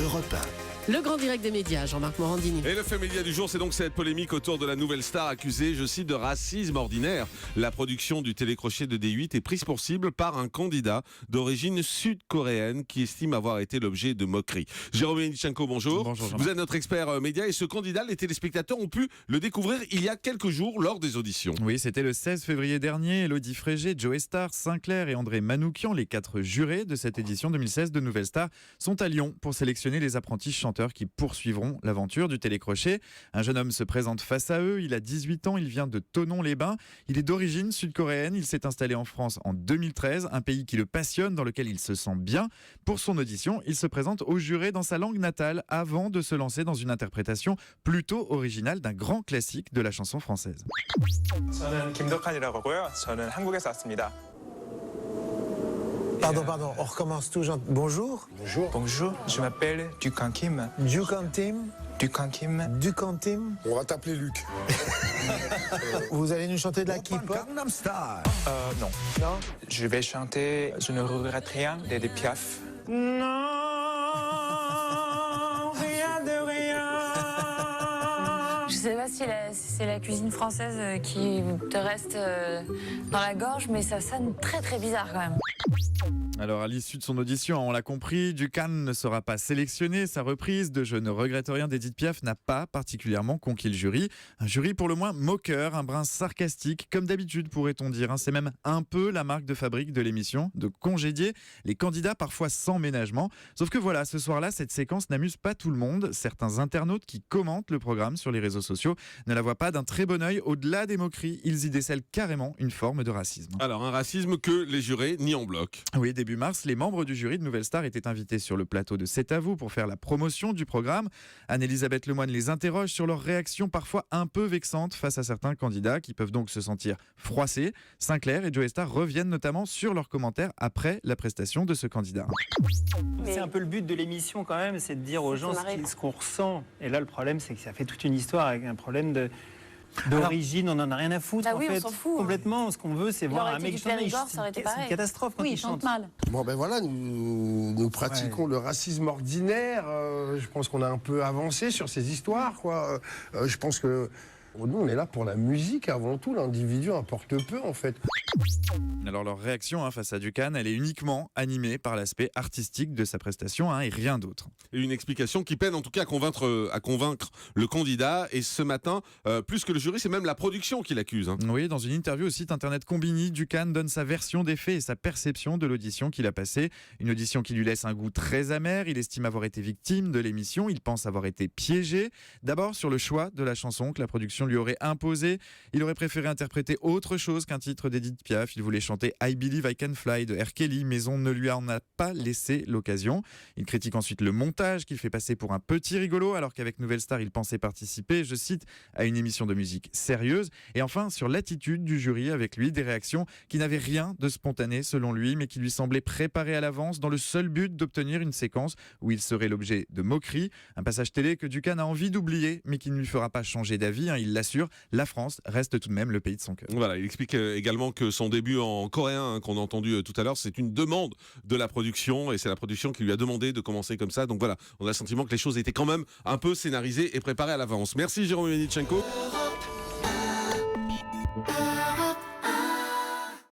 Europe 1. Le grand direct des médias, Jean-Marc Morandini. Et le fait média du jour, c'est donc cette polémique autour de la nouvelle star accusée, je cite, de racisme ordinaire. La production du télécrochet de D8 est prise pour cible par un candidat d'origine sud-coréenne qui estime avoir été l'objet de moqueries. Jérôme Yanichenko, bonjour. Bonjour Jean-Marc. Vous êtes notre expert média et ce candidat, les téléspectateurs ont pu le découvrir il y a quelques jours lors des auditions. Oui, c'était le 16 février dernier. Elodie Frégé, Joey Starr, Sinclair et André Manoukian, les 4 jurés de cette édition 2016 de Nouvelle Star, sont à Lyon pour sélectionner les apprentis chanteurs qui poursuivront l'aventure du télécrochet. Un jeune homme se présente face à eux. Il a 18 ans, il vient de Thonon-les-Bains. Il est d'origine sud-coréenne. Il s'est installé en France en 2013, un pays qui le passionne, dans lequel il se sent bien. Pour son audition, il se présente aux jurés dans sa langue natale avant de se lancer dans une interprétation plutôt originale d'un grand classique de la chanson française. 저는 김덕한이라고 하고요. 저는 한국에서 왔습니다. Pardon, on recommence tout. Bonjour. Bonjour, je m'appelle Dukan Kim. Dukantim. Dukan Kim. On va t'appeler Luc. Vous allez nous chanter de la K-pop? Non. Non. Je vais chanter Je ne regrette rien d'Edith Piaf. Non, rien de rien. Je sais pas si c'est la cuisine française qui te reste dans la gorge, mais ça sonne très très bizarre quand même. Alors à l'issue de son audition, on l'a compris, Dukan ne sera pas sélectionné. Sa reprise de Je ne regrette rien d'Edith Piaf n'a pas particulièrement conquis le jury. Un jury pour le moins moqueur, un brin sarcastique, comme d'habitude pourrait-on dire. C'est même un peu la marque de fabrique de l'émission, de congédier les candidats parfois sans ménagement. Sauf que voilà, ce soir-là, cette séquence n'amuse pas tout le monde. Certains internautes qui commentent le programme sur les réseaux sociaux ne la voient pas d'un très bon œil. Au-delà des moqueries, ils y décèlent carrément une forme de racisme. Alors, un racisme que les jurés nient en bloc. Oui, début mars, les membres du jury de Nouvelle Star étaient invités sur le plateau de C'est à vous pour faire la promotion du programme. Anne-Elisabeth Lemoine les interroge sur leurs réactions parfois un peu vexantes face à certains candidats qui peuvent donc se sentir froissés. Sinclair et Joey Starr reviennent notamment sur leurs commentaires après la prestation de ce candidat. C'est un peu le but de l'émission quand même, c'est de dire aux gens ce qu'on ressent. Et là, le problème, c'est que ça fait toute une histoire avec un problème d'origine, on n'en a rien à foutre. Bah oui, en fait. on s'en fout. Complètement. Ce qu'on veut, c'est voir un mec chanter. C'est une catastrophe quand il chante. mal. Bon ben voilà, nous pratiquons le racisme ordinaire. Je pense qu'on a un peu avancé sur ces histoires, quoi. Je pense que nous, on est là pour la musique avant tout. L'individu importe peu, en fait. Alors leur réaction face à Dukan, elle est uniquement animée par l'aspect artistique de sa prestation et rien d'autre. Et une explication qui peine en tout cas à convaincre le candidat. Et ce matin, plus que le jury, c'est même la production qui l'accuse. Oui, dans une interview au site internet Combini, Dukan donne sa version des faits et sa perception de l'audition qu'il a passée. Une audition qui lui laisse un goût très amer. Il estime avoir été victime de l'émission. Il pense avoir été piégé. D'abord sur le choix de la chanson que la production lui aurait imposée. Il aurait préféré interpréter autre chose qu'un titre d'Edith Piaf. Il voulait chanter I Believe I Can Fly de R. Kelly, mais on ne lui en a pas laissé l'occasion. Il critique ensuite le montage qu'il fait passer pour un petit rigolo, alors qu'avec Nouvelle Star, il pensait participer, je cite, à une émission de musique sérieuse. Et enfin, sur l'attitude du jury avec lui, des réactions qui n'avaient rien de spontané selon lui, mais qui lui semblaient préparées à l'avance dans le seul but d'obtenir une séquence où il serait l'objet de moqueries. Un passage télé que Dukan a envie d'oublier, mais qui ne lui fera pas changer d'avis. Il l'assure, la France reste tout de même le pays de son cœur. Voilà, il explique également que son début en coréen qu'on a entendu tout à l'heure, c'est une demande de la production et c'est la production qui lui a demandé de commencer comme ça. Donc voilà, on a le sentiment que les choses étaient quand même un peu scénarisées et préparées à l'avance. Merci Jérôme Yanichenko.